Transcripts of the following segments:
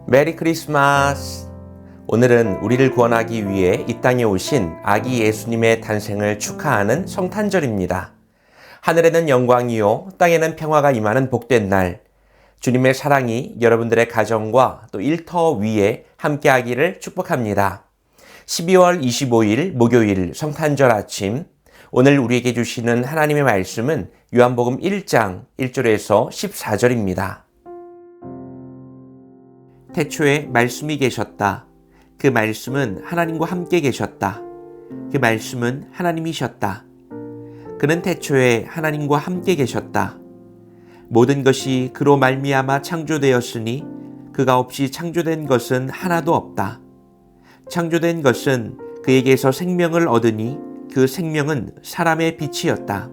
메리 크리스마스! 오늘은 우리를 구원하기 위해 이 땅에 오신 아기 예수님의 탄생을 축하하는 성탄절입니다. 하늘에는 영광이요, 땅에는 평화가 임하는 복된 날, 주님의 사랑이 여러분들의 가정과 또 일터 위에 함께하기를 축복합니다. 12월 25일 목요일 성탄절 아침, 오늘 우리에게 주시는 하나님의 말씀은 요한복음 1장 1절에서 14절입니다. 태초에 말씀이 계셨다. 그 말씀은 하나님과 함께 계셨다. 그 말씀은 하나님이셨다. 그는 태초에 하나님과 함께 계셨다. 모든 것이 그로 말미암아 창조되었으니 그가 없이 창조된 것은 하나도 없다. 창조된 것은 그에게서 생명을 얻으니 그 생명은 사람의 빛이었다.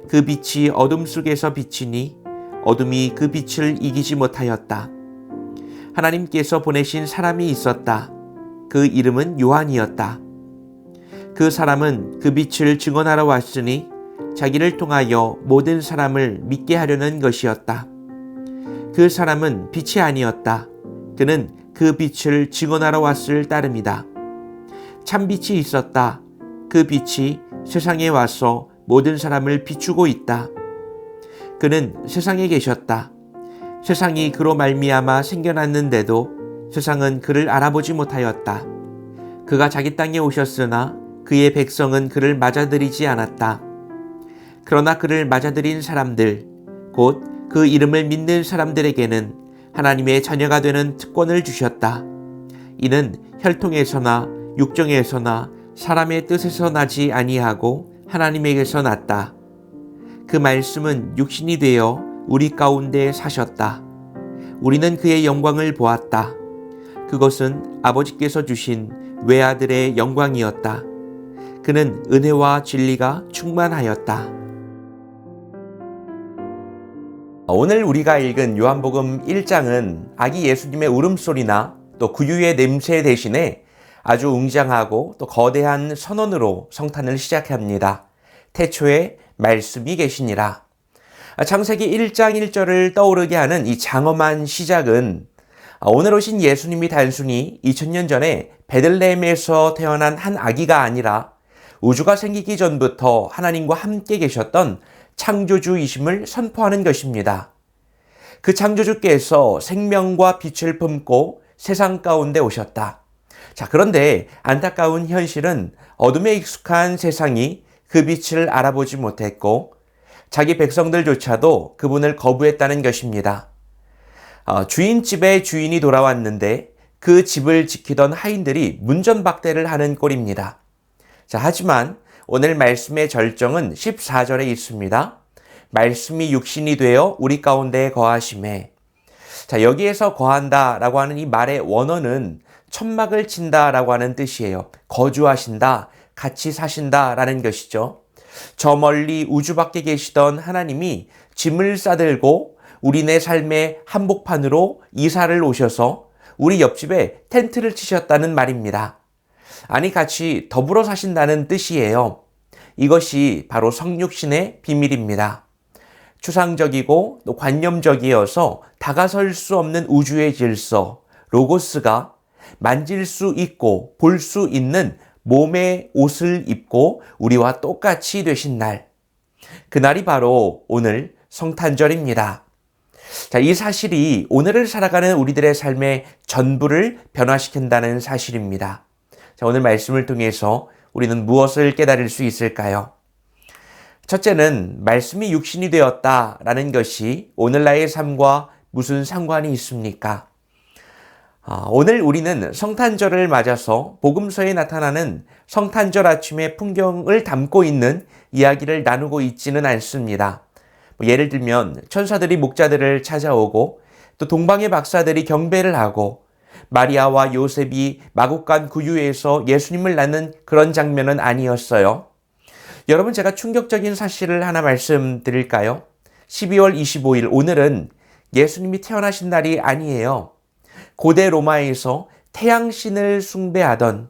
그 빛이 어둠 속에서 비치니 어둠이 그 빛을 이기지 못하였다. 하나님께서 보내신 사람이 있었다. 그 이름은 요한이었다. 그 사람은 그 빛을 증언하러 왔으니 자기를 통하여 모든 사람을 믿게 하려는 것이었다. 그 사람은 빛이 아니었다. 그는 그 빛을 증언하러 왔을 따름이다. 참 빛이 있었다. 그 빛이 세상에 와서 모든 사람을 비추고 있다. 그는 세상에 계셨다. 세상이 그로 말미암아 생겨났는데도 세상은 그를 알아보지 못하였다. 그가 자기 땅에 오셨으나 그의 백성은 그를 맞아들이지 않았다. 그러나 그를 맞아들인 사람들, 곧 그 이름을 믿는 사람들에게는 하나님의 자녀가 되는 특권을 주셨다. 이는 혈통에서나 육정에서나 사람의 뜻에서 나지 아니하고 하나님에게서 났다. 그 말씀은 육신이 되어 우리 가운데 사셨다. 우리는 그의 영광을 보았다. 그것은 아버지께서 주신 외아들의 영광이었다. 그는 은혜와 진리가 충만하였다. 오늘 우리가 읽은 요한복음 1장은 아기 예수님의 울음소리나 또 구유의 냄새 대신에 아주 웅장하고 또 거대한 선언으로 성탄을 시작합니다. 태초에 말씀이 계시니라. 창세기 1장 1절을 떠오르게 하는 이 장엄한 시작은 오늘 오신 예수님이 단순히 2000년 전에 베들레헴에서 태어난 한 아기가 아니라 우주가 생기기 전부터 하나님과 함께 계셨던 창조주이심을 선포하는 것입니다. 그 창조주께서 생명과 빛을 품고 세상 가운데 오셨다. 자, 그런데 안타까운 현실은 어둠에 익숙한 세상이 그 빛을 알아보지 못했고 자기 백성들조차도 그분을 거부했다는 것입니다. 주인 집에 주인이 돌아왔는데 그 집을 지키던 하인들이 문전박대를 하는 꼴입니다. 자, 하지만 오늘 말씀의 절정은 14절에 있습니다. 말씀이 육신이 되어 우리 가운데 거하심에. 자, 여기에서 거한다라고 하는 이 말의 원어는 천막을 친다라고 하는 뜻이에요. 거주하신다, 같이 사신다라는 것이죠. 저 멀리 우주 밖에 계시던 하나님이 짐을 싸들고 우리네 삶의 한복판으로 이사를 오셔서 우리 옆집에 텐트를 치셨다는 말입니다. 아니, 같이 더불어 사신다는 뜻이에요. 이것이 바로 성육신의 비밀입니다. 추상적이고 또 관념적이어서 다가설 수 없는 우주의 질서, 로고스가 만질 수 있고 볼 수 있는 몸의 옷을 입고 우리와 똑같이 되신 날. 그날이 바로 오늘 성탄절입니다. 자, 이 사실이 오늘을 살아가는 우리들의 삶의 전부를 변화시킨다는 사실입니다. 자, 오늘 말씀을 통해서 우리는 무엇을 깨달을 수 있을까요? 첫째는 말씀이 육신이 되었다라는 것이 오늘 나의 삶과 무슨 상관이 있습니까? 오늘 우리는 성탄절을 맞아서 복음서에 나타나는 성탄절 아침의 풍경을 담고 있는 이야기를 나누고 있지는 않습니다. 예를 들면 천사들이 목자들을 찾아오고 또 동방의 박사들이 경배를 하고 마리아와 요셉이 마국간 구유에서 예수님을 낳는 그런 장면은 아니었어요. 여러분, 제가 충격적인 사실을 하나 말씀드릴까요? 12월 25일 오늘은 예수님이 태어나신 날이 아니에요. 고대 로마에서 태양신을 숭배하던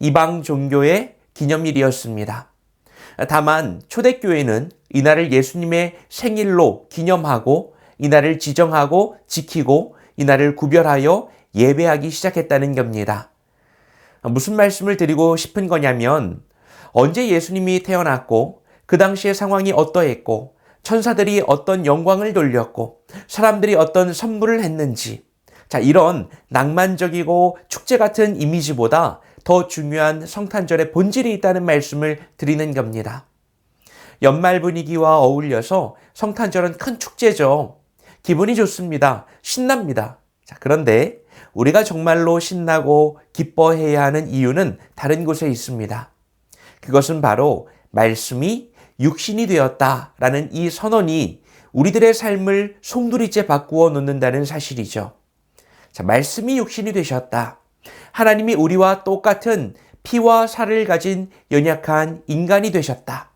이방 종교의 기념일이었습니다. 다만 초대교회는 이날을 예수님의 생일로 기념하고 이날을 지정하고 지키고 이날을 구별하여 예배하기 시작했다는 겁니다. 무슨 말씀을 드리고 싶은 거냐면 언제 예수님이 태어났고 그 당시의 상황이 어떠했고 천사들이 어떤 영광을 돌렸고 사람들이 어떤 선물을 했는지 이런 낭만적이고 축제 같은 이미지보다 더 중요한 성탄절의 본질이 있다는 말씀을 드리는 겁니다. 연말 분위기와 어울려서 성탄절은 큰 축제죠. 기분이 좋습니다. 신납니다. 그런데 우리가 정말로 신나고 기뻐해야 하는 이유는 다른 곳에 있습니다. 그것은 바로 말씀이 육신이 되었다라는 이 선언이 우리들의 삶을 송두리째 바꾸어 놓는다는 사실이죠. 말씀이 육신이 되셨다. 하나님이 우리와 똑같은 피와 살을 가진 연약한 인간이 되셨다.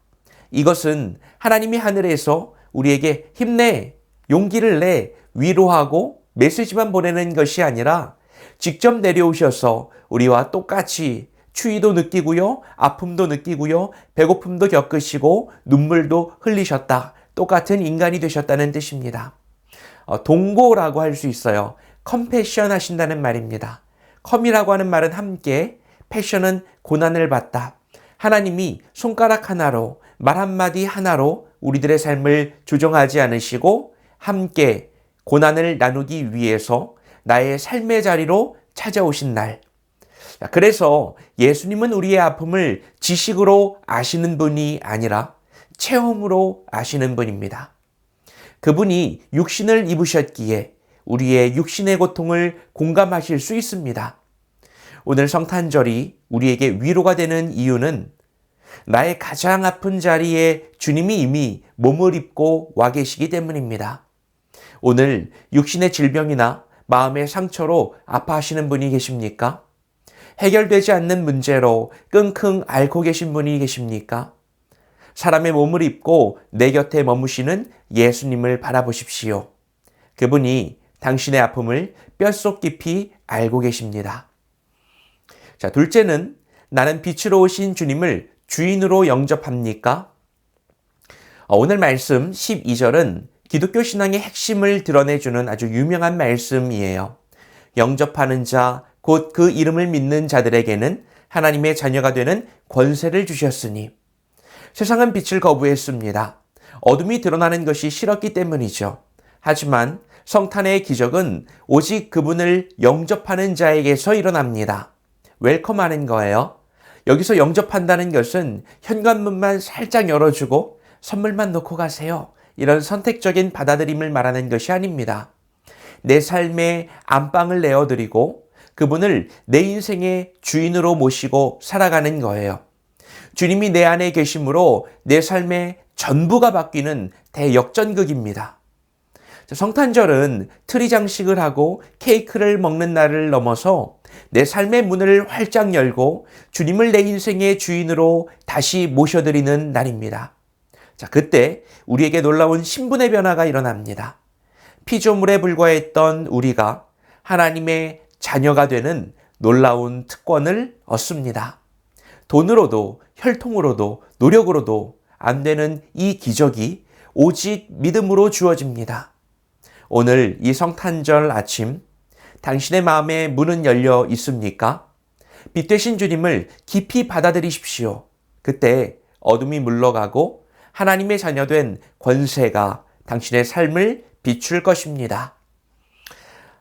이것은 하나님이 하늘에서 우리에게 힘내, 용기를 내, 위로하고 메시지만 보내는 것이 아니라 직접 내려오셔서 우리와 똑같이 추위도 느끼고요, 아픔도 느끼고요, 배고픔도 겪으시고 눈물도 흘리셨다. 똑같은 인간이 되셨다는 뜻입니다. 동고라고 할 수 있어요. 컴패션 하신다는 말입니다. 컴이라고 하는 말은 함께, 패션은 고난을 받다. 하나님이 손가락 하나로, 말 한마디 하나로 우리들의 삶을 조정하지 않으시고 함께 고난을 나누기 위해서 나의 삶의 자리로 찾아오신 날. 그래서 예수님은 우리의 아픔을 지식으로 아시는 분이 아니라 체험으로 아시는 분입니다. 그분이 육신을 입으셨기에 우리의 육신의 고통을 공감하실 수 있습니다. 오늘 성탄절이 우리에게 위로가 되는 이유는 나의 가장 아픈 자리에 주님이 이미 몸을 입고 와 계시기 때문입니다. 오늘 육신의 질병이나 마음의 상처로 아파하시는 분이 계십니까? 해결되지 않는 문제로 끙끙 앓고 계신 분이 계십니까? 사람의 몸을 입고 내 곁에 머무시는 예수님을 바라보십시오. 그분이 당신의 아픔을 뼛속 깊이 알고 계십니다. 둘째는 나는 빛으로 오신 주님을 주인으로 영접합니까? 오늘 말씀 12절은 기독교 신앙의 핵심을 드러내주는 아주 유명한 말씀이에요. 영접하는 자, 곧 그 이름을 믿는 자들에게는 하나님의 자녀가 되는 권세를 주셨으니. 세상은 빛을 거부했습니다. 어둠이 드러나는 것이 싫었기 때문이죠. 하지만 성탄의 기적은 오직 그분을 영접하는 자에게서 일어납니다. 웰컴하는 거예요. 여기서 영접한다는 것은 현관문만 살짝 열어주고 선물만 놓고 가세요. 이런 선택적인 받아들임을 말하는 것이 아닙니다. 내 삶에 안방을 내어드리고 그분을 내 인생의 주인으로 모시고 살아가는 거예요. 주님이 내 안에 계심으로 내 삶의 전부가 바뀌는 대역전극입니다. 성탄절은 트리 장식을 하고 케이크를 먹는 날을 넘어서 내 삶의 문을 활짝 열고 주님을 내 인생의 주인으로 다시 모셔드리는 날입니다. 그때 우리에게 놀라운 신분의 변화가 일어납니다. 피조물에 불과했던 우리가 하나님의 자녀가 되는 놀라운 특권을 얻습니다. 돈으로도 혈통으로도 노력으로도 안 되는 이 기적이 오직 믿음으로 주어집니다. 오늘 이 성탄절 아침 당신의 마음에 문은 열려 있습니까? 빛 되신 주님을 깊이 받아들이십시오. 그때 어둠이 물러가고 하나님의 자녀된 권세가 당신의 삶을 비출 것입니다.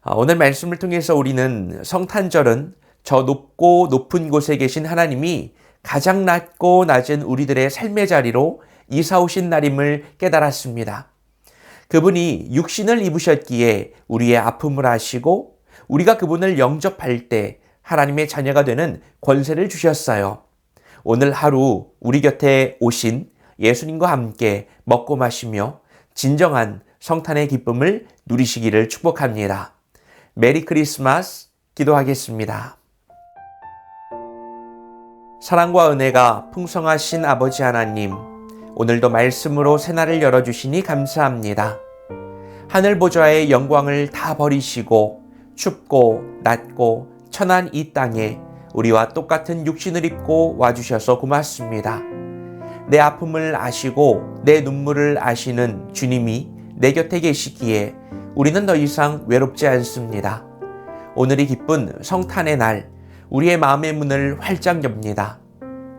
오늘 말씀을 통해서 우리는 성탄절은 저 높고 높은 곳에 계신 하나님이 가장 낮고 낮은 우리들의 삶의 자리로 이사 오신 날임을 깨달았습니다. 그분이 육신을 입으셨기에 우리의 아픔을 아시고 우리가 그분을 영접할 때 하나님의 자녀가 되는 권세를 주셨어요. 오늘 하루 우리 곁에 오신 예수님과 함께 먹고 마시며 진정한 성탄의 기쁨을 누리시기를 축복합니다. 메리 크리스마스 기도하겠습니다. 사랑과 은혜가 풍성하신 아버지 하나님, 오늘도 말씀으로 새날을 열어주시니 감사합니다. 하늘 보좌의 영광을 다 버리시고 춥고 낮고 천한 이 땅에 우리와 똑같은 육신을 입고 와주셔서 고맙습니다. 내 아픔을 아시고 내 눈물을 아시는 주님이 내 곁에 계시기에 우리는 더 이상 외롭지 않습니다. 오늘이 기쁜 성탄의 날, 우리의 마음의 문을 활짝 엽니다.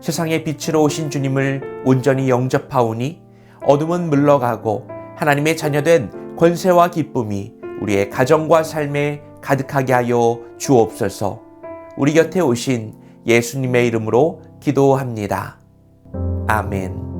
세상의 빛으로 오신 주님을 온전히 영접하오니 어둠은 물러가고 하나님의 자녀된 권세와 기쁨이 우리의 가정과 삶에 가득하게 하여 주옵소서. 우리 곁에 오신 예수님의 이름으로 기도합니다. 아멘.